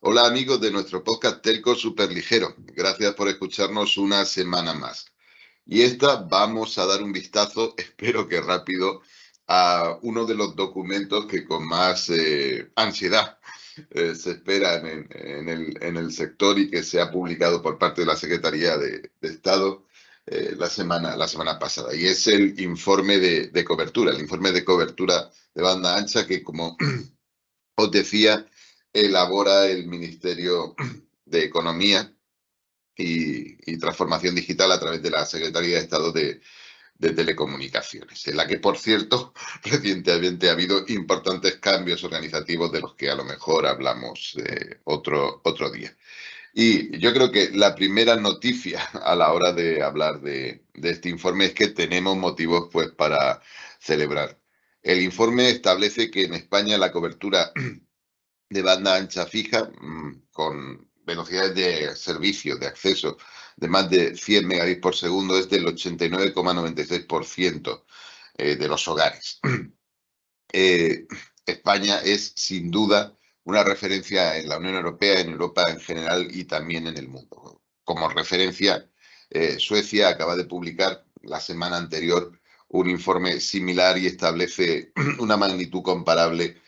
Hola amigos de nuestro podcast Telco Superligero. Gracias por escucharnos una semana más. Y esta vamos a dar un vistazo, espero que rápido, a uno de los documentos que con más ansiedad se esperan en el sector y que se ha publicado por parte de la Secretaría de Estado la semana pasada. Y es el informe de cobertura, el informe de cobertura de banda ancha que, como os decía, elabora el Ministerio de Economía y Transformación Digital a través de la Secretaría de Estado de Telecomunicaciones, en la que, por cierto, recientemente ha habido importantes cambios organizativos de los que a lo mejor hablamos otro día. Y yo creo que la primera noticia a la hora de hablar de este informe es que tenemos motivos pues para celebrar. El informe establece que en España la cobertura de banda ancha fija con velocidades de servicio, de acceso de más de 100 megabits por segundo es del 89,96% de los hogares. Eh, España es sin duda una referencia en la Unión Europea, en Europa en general y también en el mundo. Como referencia, Suecia acaba de publicar la semana anterior un informe similar y establece una magnitud comparable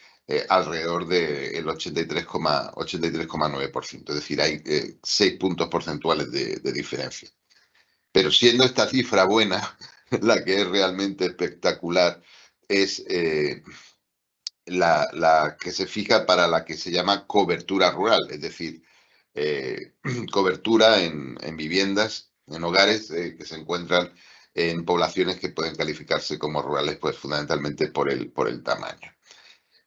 alrededor del 83,9%. Es decir, hay 6 puntos porcentuales de diferencia. Pero siendo esta cifra buena, la que es realmente espectacular es la que se fija para la que se llama cobertura rural, es decir, cobertura en viviendas, en hogares que se encuentran en poblaciones que pueden calificarse como rurales, pues fundamentalmente por el tamaño.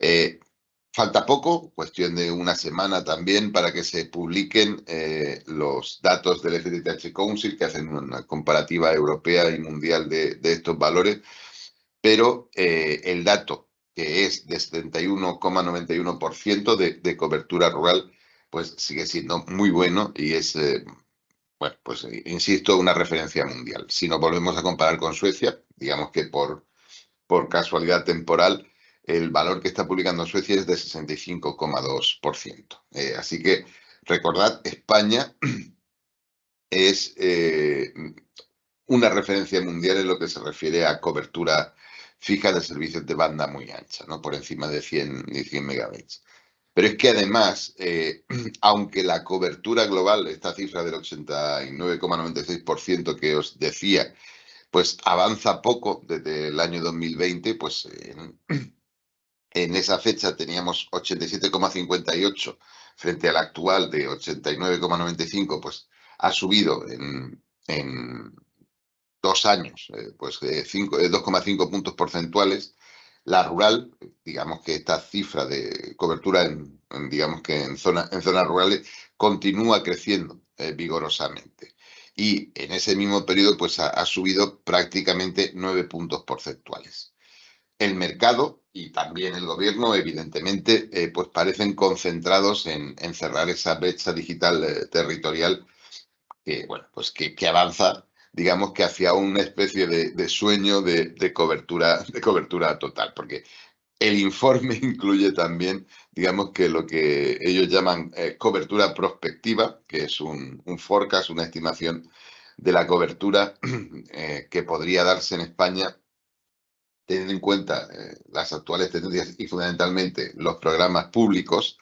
Eh, Falta poco, cuestión de una semana también, para que se publiquen los datos del FTTH Council, que hacen una comparativa europea y mundial de estos valores, pero el dato, que es de 71,91% de cobertura rural, pues sigue siendo muy bueno y es, bueno, pues insisto, una referencia mundial. Si nos volvemos a comparar con Suecia, digamos que por casualidad temporal, el valor que está publicando Suecia es de 65,2%. Así que recordad, España es una referencia mundial en lo que se refiere a cobertura fija de servicios de banda muy ancha, ¿no? Por encima de 100 megabits. Pero es que además, aunque la cobertura global, esta cifra del 89,96% que os decía, pues avanza poco desde el año 2020, pues en esa fecha teníamos 87,58 frente al actual de 89,95, pues ha subido en 2 años, pues 2,5 puntos porcentuales. La rural, digamos que esta cifra de cobertura digamos que en zonas rurales continúa creciendo vigorosamente. Y en ese mismo periodo pues ha subido prácticamente 9 puntos porcentuales. El mercado y también el gobierno, evidentemente, pues parecen concentrados en cerrar esa brecha digital territorial que, bueno, pues que avanza, digamos que hacia una especie de sueño de cobertura total, porque el informe incluye también, digamos que lo que ellos llaman cobertura prospectiva, que es un forecast, una estimación de la cobertura que podría darse en España teniendo en cuenta las actuales tendencias y fundamentalmente los programas públicos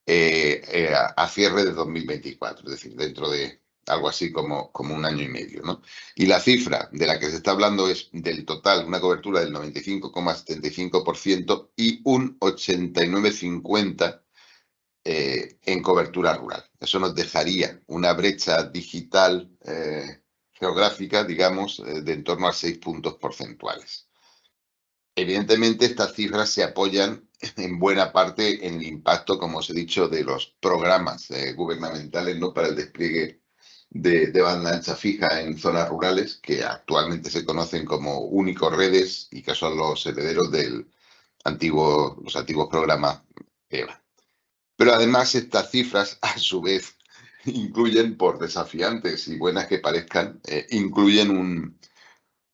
a cierre de 2024, es decir, dentro de algo así como un año y medio, ¿no? Y la cifra de la que se está hablando es del total, una cobertura del 95,75% y un 89,50% en cobertura rural. Eso nos dejaría una brecha digital geográfica, digamos, de en torno a 6 puntos porcentuales. Evidentemente, estas cifras se apoyan en buena parte en el impacto, como os he dicho, de los programas gubernamentales, ¿no?, para el despliegue de banda ancha fija en zonas rurales, que actualmente se conocen como únicos redes y que son los herederos de los antiguos programas EVA. Pero además estas cifras, a su vez, incluyen, por desafiantes y buenas que parezcan, incluyen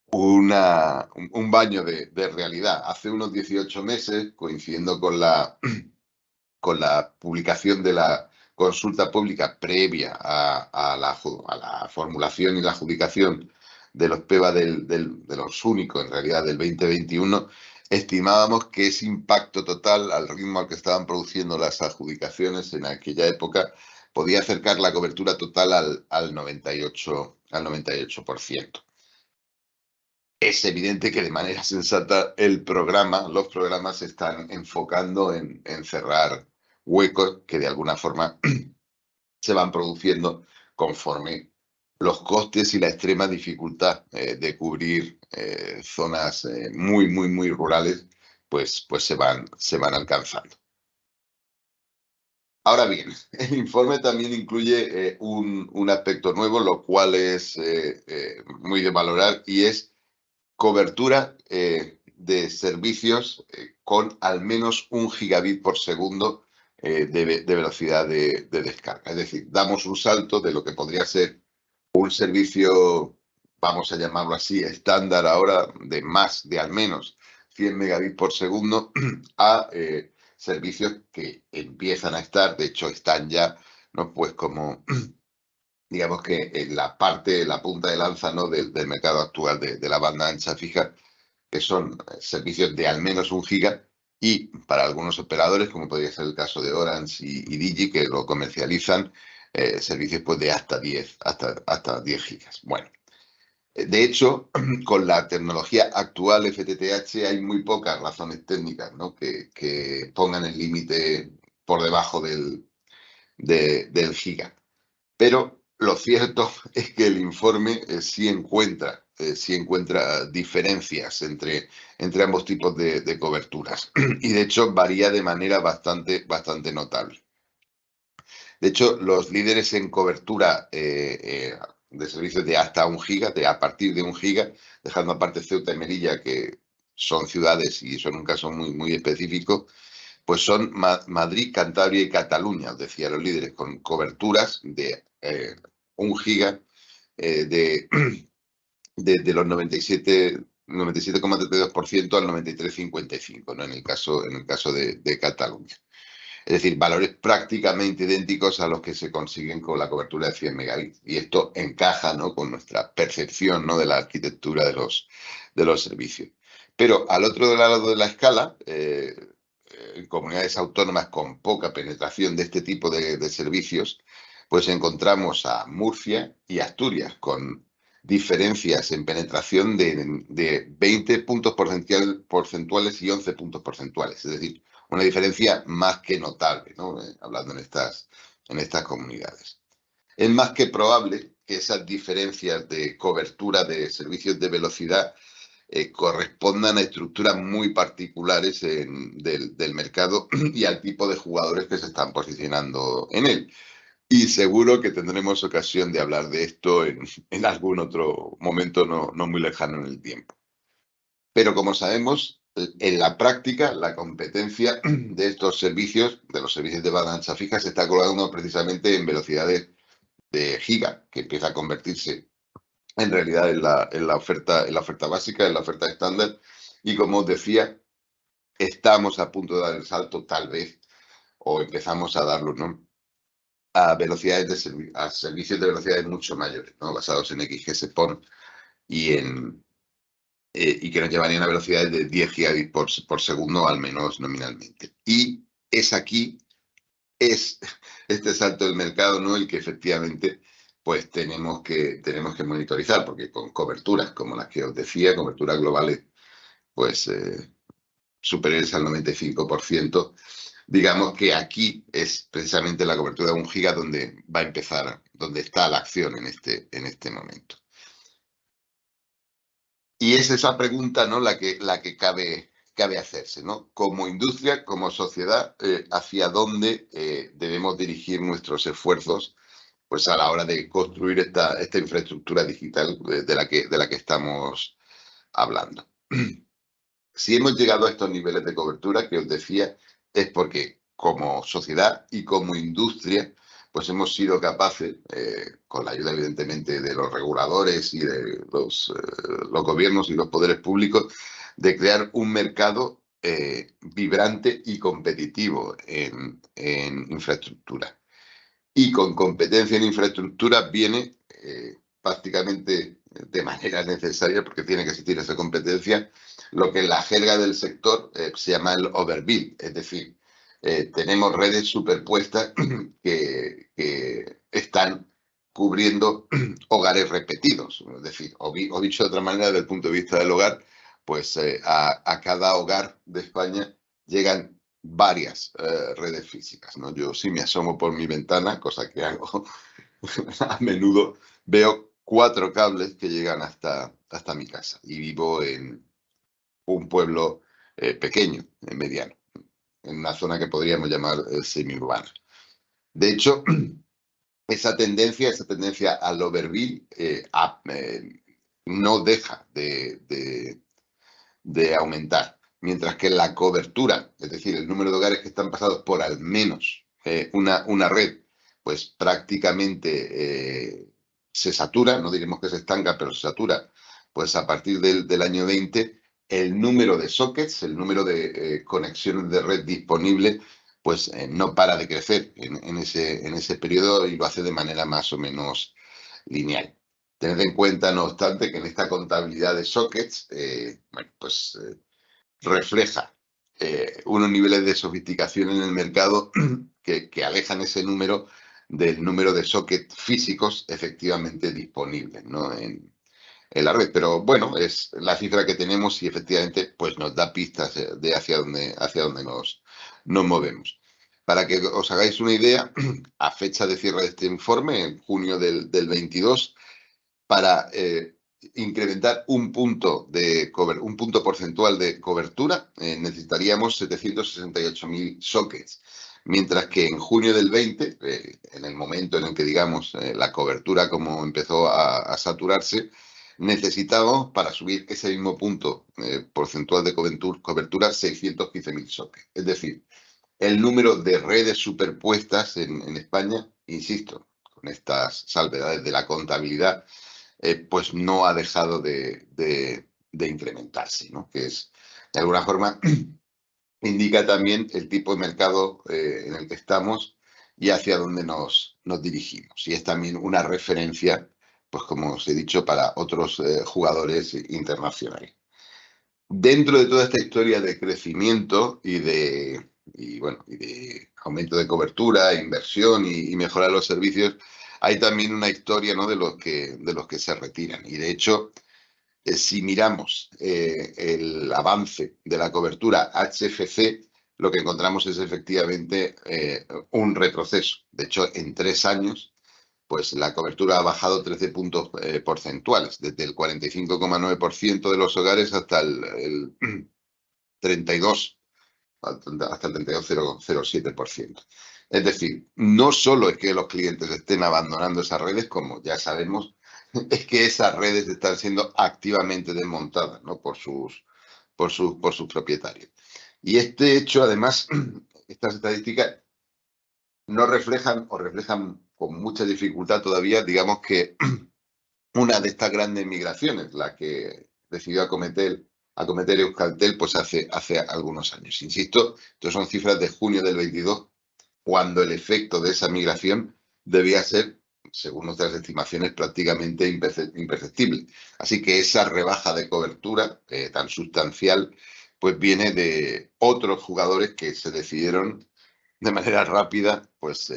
un baño de realidad. Hace unos 18 meses, coincidiendo con la publicación consulta pública previa a la formulación y la adjudicación de los PEVA de los únicos, en realidad, del 2021, estimábamos que ese impacto total, al ritmo al que estaban produciendo las adjudicaciones en aquella época, podía acercar la cobertura total al 98%. Es evidente que de manera sensata los programas se están enfocando en cerrar huecos que de alguna forma se van produciendo conforme los costes y la extrema dificultad de cubrir zonas muy rurales, pues se van alcanzando. Ahora bien, el informe también incluye un aspecto nuevo, lo cual es muy de valorar, y es cobertura de servicios con al menos 1 gigabit por segundo de velocidad de descarga. Es decir, damos un salto de lo que podría ser un servicio, vamos a llamarlo así, estándar ahora, de al menos 100 megabits por segundo, a servicios que empiezan a estar, de hecho están ya, ¿no? Pues como digamos que en la punta de lanza, ¿no? del mercado actual de la banda ancha fija, que son servicios de al menos 1 giga, y para algunos operadores, como podría ser el caso de Orange y Digi, que lo comercializan, servicios pues, de hasta 10 gigas. Bueno, de hecho, con la tecnología actual FTTH hay muy pocas razones técnicas, ¿no? que pongan el límite por debajo del giga. Pero lo cierto es que el informe sí encuentra diferencias entre ambos tipos de coberturas, y de hecho varía de manera bastante notable. De hecho, los líderes en cobertura de servicios de hasta 1 giga, a partir de 1 giga, dejando aparte Ceuta y Melilla, que son ciudades y son un caso muy específico, pues son Madrid, Cantabria y Cataluña, os decía, los líderes, con coberturas de 1 giga de los 97,32% al 93,55%, ¿no? en el caso de Cataluña. Es decir, valores prácticamente idénticos a los que se consiguen con la cobertura de 100 megabits. Y esto encaja, ¿no? con nuestra percepción, ¿no? de la arquitectura de los servicios. Pero al otro lado de la escala, en comunidades autónomas con poca penetración de este tipo de servicios, pues encontramos a Murcia y Asturias con diferencias en penetración de 20 puntos porcentuales y 11 puntos porcentuales. Es decir, una diferencia más que notable, ¿no? Hablando en estas comunidades. Es más que probable que esas diferencias de cobertura de servicios de velocidad correspondan a estructuras muy particulares del mercado y al tipo de jugadores que se están posicionando en él. Y seguro que tendremos ocasión de hablar de esto en algún otro momento no muy lejano en el tiempo. Pero como sabemos, en la práctica, la competencia de estos servicios, de los servicios de banda ancha fija, se está colocando precisamente en velocidades de giga, que empieza a convertirse en realidad en la oferta básica, en la oferta estándar. Y como os decía, estamos a punto de dar el salto, tal vez, o empezamos a darlo, ¿no? A servicios de velocidades mucho mayores, ¿no? Basados en XGS-PON y que nos llevarían a velocidades de 10 gigabits por segundo, al menos nominalmente. Y es este salto del mercado, ¿no? El que efectivamente pues tenemos que monitorizar, porque con coberturas como las que os decía, coberturas globales pues superiores al 95%, digamos que aquí es precisamente la cobertura de 1 giga donde va a empezar, donde está la acción en este momento. Y es esa pregunta, ¿no? la que cabe hacerse, ¿no? Como industria, como sociedad, hacia dónde debemos dirigir nuestros esfuerzos, pues a la hora de construir esta infraestructura digital de la que estamos hablando. Si hemos llegado a estos niveles de cobertura que os decía, es porque como sociedad y como industria, pues hemos sido capaces, con la ayuda evidentemente de los reguladores y de los gobiernos y los poderes públicos, de crear un mercado vibrante y competitivo en infraestructura. y con competencia en infraestructura viene prácticamente de manera necesaria, porque tiene que existir esa competencia, lo que en la jerga del sector se llama el overbuild, es decir, tenemos redes superpuestas que están cubriendo hogares repetidos, es decir, o dicho de otra manera, desde el punto de vista del hogar, pues a cada hogar de España llegan varias redes físicas, ¿no? Yo sí me asomo por mi ventana, cosa que hago a menudo, veo 4 cables que llegan hasta mi casa y vivo en un pueblo pequeño, mediano, en una zona que podríamos llamar semiurbana. De hecho, esa tendencia al overbuild no deja de aumentar, mientras que la cobertura, es decir, el número de hogares que están pasados por al menos una red, pues prácticamente se satura, no diremos que se estanca, pero se satura, pues a partir del año 20, el número de sockets, el número de conexiones de red disponible, pues no para de crecer en ese periodo y lo hace de manera más o menos lineal. Tened en cuenta, no obstante, que en esta contabilidad de sockets, refleja unos niveles de sofisticación en el mercado que alejan ese número del número de sockets físicos efectivamente disponibles, ¿no? en la red. Pero bueno, es la cifra que tenemos y efectivamente pues nos da pistas de hacia dónde nos movemos. Para que os hagáis una idea, a fecha de cierre de este informe, en junio del 22, para incrementar un punto porcentual de cobertura, necesitaríamos 768.000 sockets. Mientras que en junio del 20, en el momento en el que, digamos, la cobertura como empezó a saturarse, necesitábamos para subir ese mismo punto porcentual de cobertura 615.000 sockets. Es decir, el número de redes superpuestas en España, insisto, con estas salvedades de la contabilidad, pues no ha dejado de incrementarse, ¿no? Que es, de alguna forma, indica también el tipo de mercado en el que estamos y hacia dónde nos dirigimos. Y es también una referencia, pues como os he dicho, para otros jugadores internacionales. Dentro de toda esta historia de crecimiento y de aumento de cobertura, inversión y mejorar los servicios, hay también una historia, ¿no? de los que se retiran. Y de hecho, si miramos el avance de la cobertura HFC, lo que encontramos es efectivamente un retroceso. De hecho, en 3 años, pues la cobertura ha bajado 13 puntos porcentuales, desde el 45,9% de los hogares hasta el 32, hasta el 32,07%. Es decir, no solo es que los clientes estén abandonando esas redes, como ya sabemos, es que esas redes están siendo activamente desmontadas, ¿no? por sus propietarios. Y este hecho, además, estas estadísticas no reflejan o reflejan con mucha dificultad todavía, digamos que una de estas grandes migraciones, la que decidió acometer Euskaltel pues hace algunos años. Insisto, esto son cifras de junio del 22, cuando el efecto de esa migración debía ser, según nuestras estimaciones, prácticamente imperceptible. Así que esa rebaja de cobertura tan sustancial pues viene de otros jugadores que se decidieron de manera rápida pues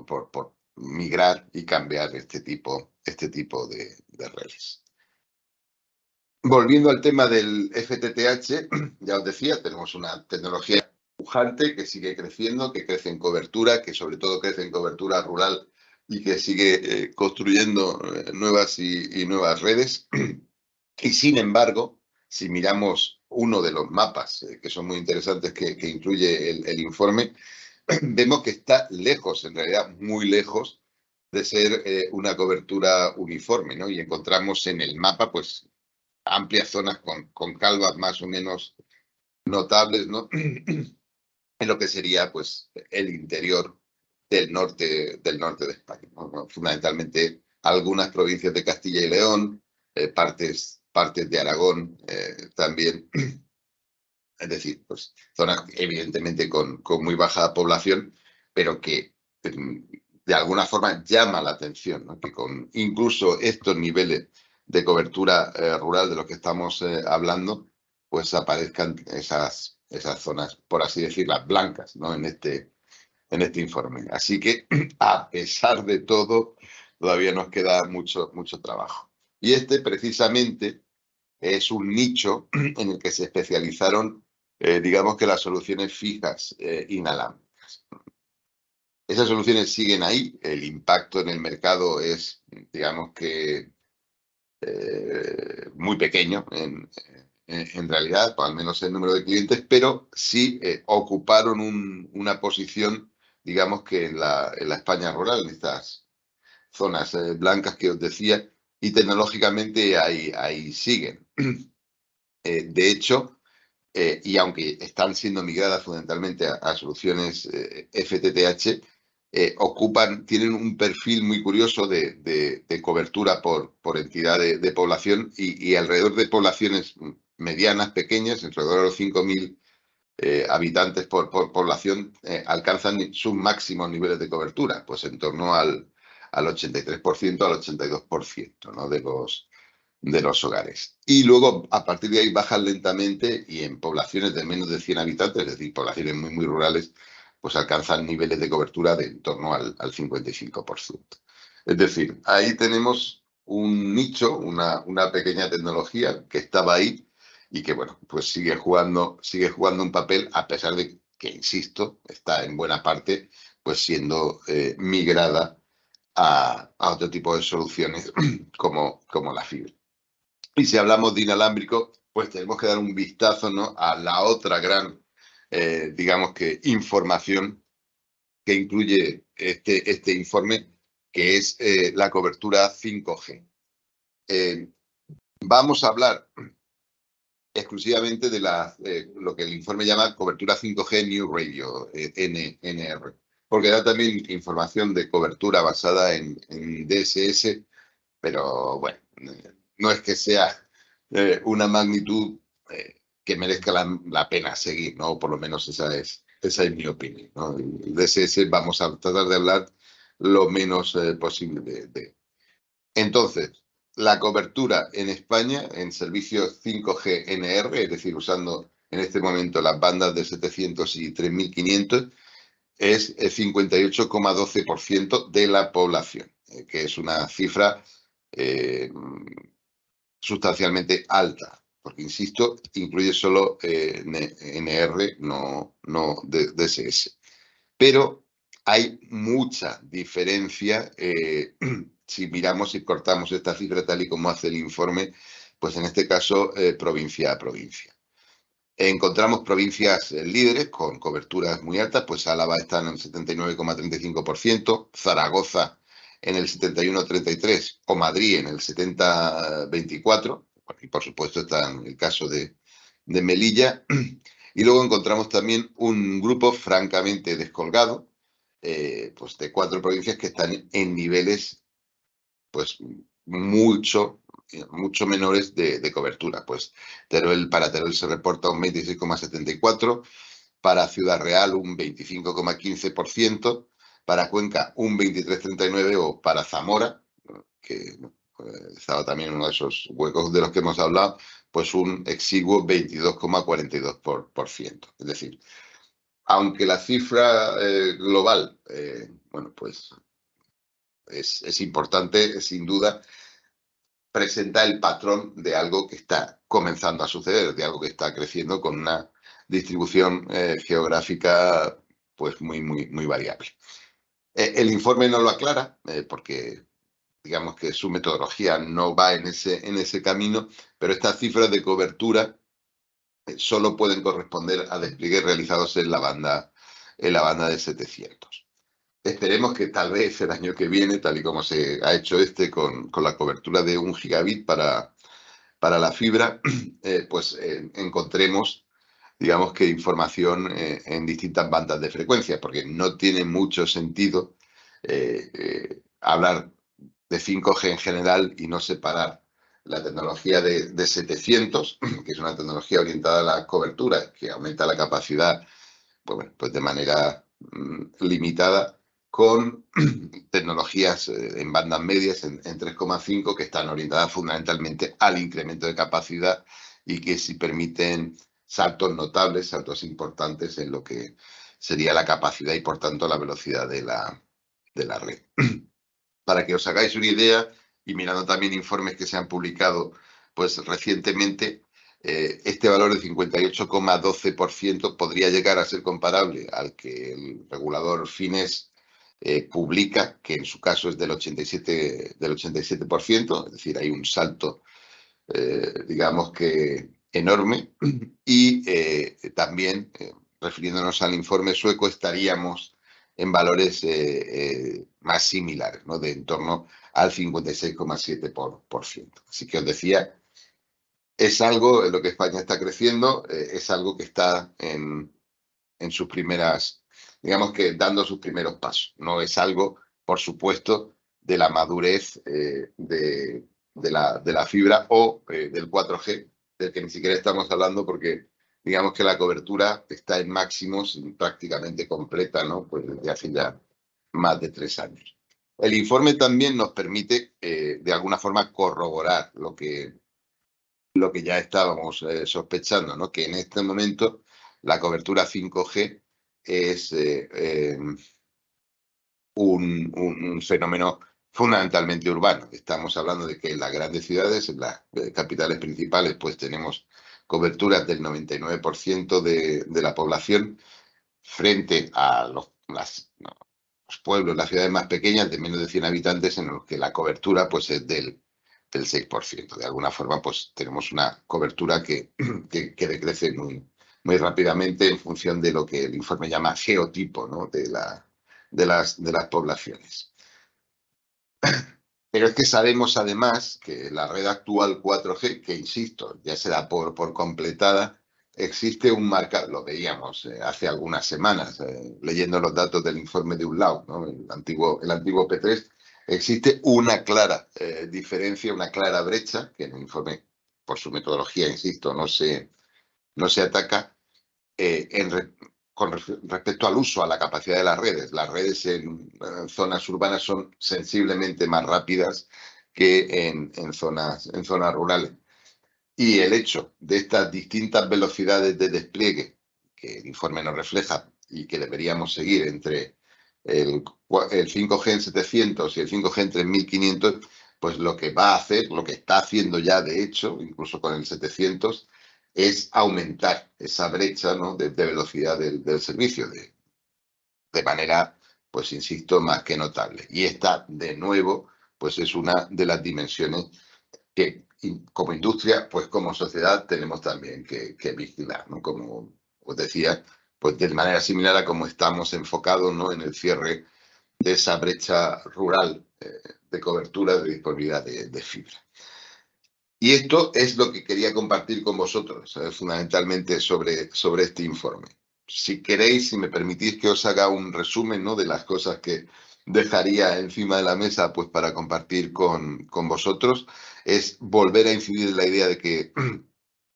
por migrar y cambiar este tipo de redes. Volviendo al tema del FTTH, ya os decía, tenemos una tecnología pujante que sigue creciendo, que crece en cobertura, que sobre todo crece en cobertura rural y que sigue construyendo nuevas y nuevas redes. Y sin embargo, si miramos uno de los mapas que son muy interesantes que incluye el informe, vemos que está lejos, en realidad muy lejos, de ser una cobertura uniforme, ¿no? Y encontramos en el mapa, pues, amplias zonas con calvas más o menos notables, ¿no? En lo que sería, pues, el interior del norte de España, ¿no? Fundamentalmente algunas provincias de Castilla y León, partes de Aragón también. Es decir, pues zonas evidentemente con muy baja población, pero que de alguna forma llama la atención, ¿no? Que con incluso estos niveles de cobertura rural de los que estamos hablando, pues aparezcan esas zonas, por así decirlas, blancas, ¿no? En este informe. Así que, a pesar de todo, todavía nos queda mucho, mucho trabajo. Y este, precisamente, es un nicho en el que se especializaron, digamos que las soluciones fijas inalámbricas. Esas soluciones siguen ahí, el impacto en el mercado es, digamos que, muy pequeño en realidad, o al menos el número de clientes, pero sí ocuparon una posición, digamos que en la España rural, en estas zonas blancas que os decía, y tecnológicamente ahí siguen. De hecho, y aunque están siendo migradas fundamentalmente a soluciones FTTH, tienen un perfil muy curioso de cobertura por entidad de población y alrededor de poblaciones medianas, pequeñas, alrededor de los 5.000 habitantes por población, alcanzan sus máximos niveles de cobertura, pues en torno al 83%, al 82%, ¿no? de los hogares. Y luego, a partir de ahí, bajan lentamente y en poblaciones de menos de 100 habitantes, es decir, poblaciones muy, muy rurales, pues alcanzan niveles de cobertura de en torno al 55%. Es decir, ahí tenemos un nicho, una pequeña tecnología que estaba ahí y que, bueno, pues sigue jugando un papel a pesar de que, insisto, está en buena parte pues siendo migrada a otro tipo de soluciones como la fibra. Y si hablamos de inalámbrico, pues tenemos que dar un vistazo, ¿no? A la otra gran, digamos que, información que incluye este informe, que es la cobertura 5G. Vamos a hablar exclusivamente de lo que el informe llama cobertura 5G New Radio, NR, porque da también información de cobertura basada en DSS, pero bueno, no es que sea una magnitud que merezca la pena seguir, ¿no? Por lo menos esa es mi opinión, ¿no? El DSS vamos a tratar de hablar lo menos posible de. Entonces, la cobertura en España en servicios 5G NR, es decir, usando en este momento las bandas de 700 y 3500, es el 58,12% de la población, que es una cifra sustancialmente alta, porque, insisto, incluye solo NR, no DSS. Pero hay mucha diferencia si miramos y cortamos esta cifra tal y como hace el informe, pues en este caso provincia a provincia. Encontramos provincias líderes con coberturas muy altas, pues Álava está en el 79,35%, Zaragoza en el 71,33% o Madrid en el 70,24%, y por supuesto está en el caso de Melilla. Y luego encontramos también un grupo francamente descolgado, pues de 4 provincias que están en niveles pues mucho menores de cobertura. Pues para Teruel se reporta un 26,74%, para Ciudad Real un 25,15%, para Cuenca un 23,39% o para Zamora, que estaba también en uno de esos huecos de los que hemos hablado, pues un exiguo 22,42%. Es decir, aunque la cifra global, bueno, pues es importante, sin duda, presenta el patrón de algo que está comenzando a suceder, de algo que está creciendo con una distribución geográfica pues muy, muy, muy variable. El informe no lo aclara porque digamos que su metodología no va en ese camino, pero estas cifras de cobertura solo pueden corresponder a despliegues realizados en la banda de 700. Esperemos que tal vez el año que viene, tal y como se ha hecho con la cobertura de 1 gigabit para la fibra, pues encontremos, digamos que información en distintas bandas de frecuencia, porque no tiene mucho sentido hablar de 5G en general y no separar la tecnología de 700, que es una tecnología orientada a la cobertura, que aumenta la capacidad pues de manera limitada, con tecnologías en bandas medias, en 3,5, que están orientadas fundamentalmente al incremento de capacidad y que sí permiten saltos notables, saltos importantes en lo que sería la capacidad y, por tanto, la velocidad de la red. Para que os hagáis una idea, y mirando también informes que se han publicado pues recientemente, este valor de 58,12% podría llegar a ser comparable al que el regulador Fines publica, que en su caso es del 87%, es decir, hay un salto, digamos que enorme, y también, refiriéndonos al informe sueco, estaríamos en valores más similares, ¿no? De en torno al 56,7%. Así que os decía, es algo en lo que España está creciendo, es algo que está en sus primeras, digamos que dando sus primeros pasos. No es algo, por supuesto, de la madurez de la fibra o del 4G, del que ni siquiera estamos hablando, porque digamos que la cobertura está en máximos prácticamente completa, ¿no? Pues desde hace ya más de 3 años. El informe también nos permite, de alguna forma, corroborar lo que ya estábamos sospechando, ¿no? Que en este momento la cobertura 5G es un fenómeno fundamentalmente urbano. Estamos hablando de que en las grandes ciudades, en las capitales principales, pues tenemos coberturas del 99% de la población, frente a los pueblos, las ciudades más pequeñas de menos de 100 habitantes, en los que la cobertura pues es del 6%. De alguna forma, pues tenemos una cobertura que decrece muy rápidamente en función de lo que el informe llama geotipo, ¿no? de las poblaciones. Pero es que sabemos además que la red actual 4G, que insisto, ya se da por completada, existe un marcado, lo veíamos hace algunas semanas, leyendo los datos del informe de UNLAU, ¿no? el antiguo P3, existe una clara diferencia, una clara brecha, que en el informe, por su metodología, insisto, no se ataca, con respecto al uso, a la capacidad de las redes. Las redes en zonas urbanas son sensiblemente más rápidas que en zonas rurales. Y el hecho de estas distintas velocidades de despliegue, que el informe nos refleja y que deberíamos seguir entre el 5G en 700 y el 5G en 3500, pues lo que va a hacer, lo que está haciendo ya de hecho, incluso con el 700, es aumentar esa brecha, ¿no? de velocidad del servicio, de manera, pues insisto, más que notable. Y esta, de nuevo, pues es una de las dimensiones que como industria, pues como sociedad tenemos también que vigilar, ¿no? Como os decía, pues de manera similar a cómo estamos enfocados, ¿no? En el cierre de esa brecha rural de cobertura, de disponibilidad de fibra. Y esto es lo que quería compartir con vosotros, fundamentalmente sobre este informe. Si queréis, si me permitís que os haga un resumen, ¿no? De las cosas que dejaría encima de la mesa pues para compartir con vosotros, es volver a incidir en la idea de que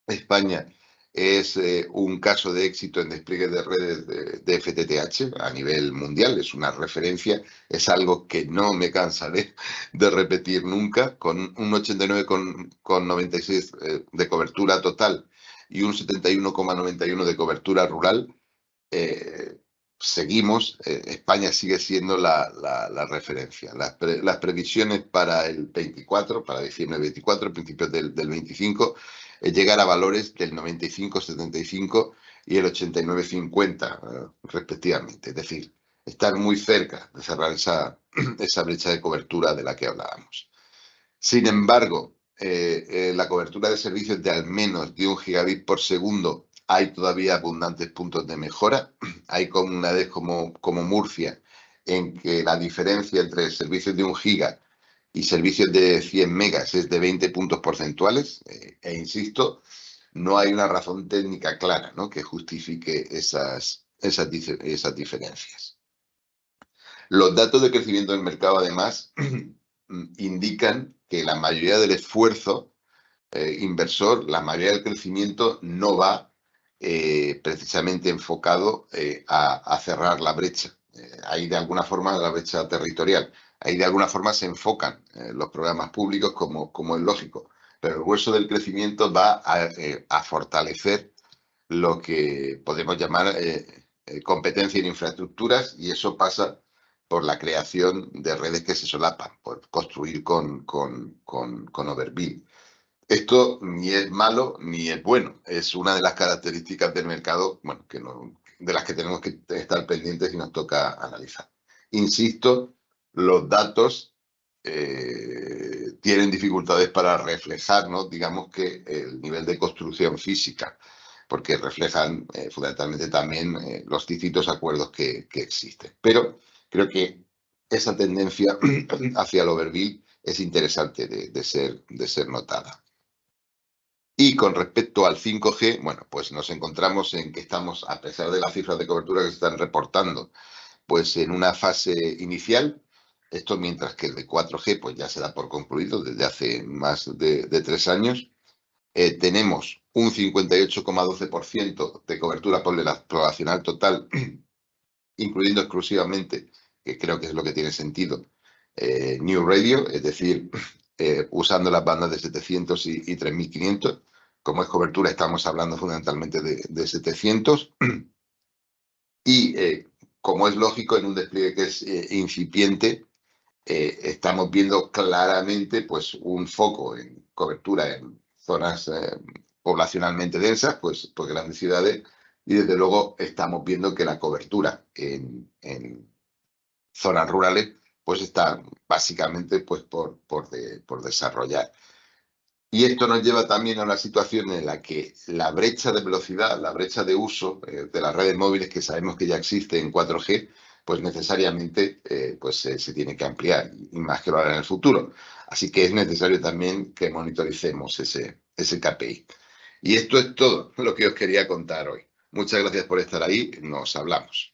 España es un caso de éxito en despliegue de redes de FTTH a nivel mundial, es una referencia, es algo que no me cansaré de repetir nunca, con un 89,96 de cobertura total y un 71,91 de cobertura rural. Seguimos, España sigue siendo la referencia. Las previsiones para el 24, para diciembre del 24, principios del 25, es llegar a valores del 95,75 y el 89,50 respectivamente. Es decir, estar muy cerca de cerrar esa brecha de cobertura de la que hablábamos. Sin embargo, la cobertura de servicios de al menos de 1 gigabit por segundo hay todavía abundantes puntos de mejora. Hay comunidades como Murcia, en que la diferencia entre servicios de 1 giga y servicios de 100 megas es de 20 puntos porcentuales. E insisto, no hay una razón técnica clara, ¿no? que justifique esas diferencias. Los datos de crecimiento del mercado, además, indican que la mayoría del esfuerzo inversor, la mayoría del crecimiento no va precisamente enfocado a cerrar la brecha ahí de alguna forma la brecha territorial, ahí de alguna forma se enfocan los programas públicos como es lógico, pero el grueso del crecimiento va a fortalecer lo que podemos llamar competencia en infraestructuras, y eso pasa por la creación de redes que se solapan, por construir con overbuild. Esto ni es malo ni es bueno, es una de las características del mercado, bueno, de las que tenemos que estar pendientes y nos toca analizar. Insisto, los datos tienen dificultades para reflejar, ¿no?, digamos, que el nivel de construcción física, porque reflejan fundamentalmente también los distintos acuerdos que existen. Pero creo que esa tendencia hacia el overbuild es interesante de ser notada. Y con respecto al 5G, bueno, pues nos encontramos en que estamos, a pesar de las cifras de cobertura que se están reportando, pues en una fase inicial. Esto mientras que el de 4G pues ya se da por concluido desde hace más de 3 años. Tenemos un 58,12% de cobertura poblacional total, incluyendo exclusivamente, que creo que es lo que tiene sentido, New Radio, es decir, usando las bandas de 700 y 3500. Como es cobertura, estamos hablando fundamentalmente de 700. Y como es lógico, en un despliegue que es incipiente, estamos viendo claramente pues, un foco en cobertura en zonas poblacionalmente densas, pues grandes ciudades, y desde luego estamos viendo que la cobertura en zonas rurales pues está básicamente pues, por desarrollar. Y esto nos lleva también a una situación en la que la brecha de velocidad, la brecha de uso de las redes móviles, que sabemos que ya existe en 4G, pues necesariamente se tiene que ampliar, y más que lo hará en el futuro. Así que es necesario también que monitoricemos ese KPI. Y esto es todo lo que os quería contar hoy. Muchas gracias por estar ahí. Nos hablamos.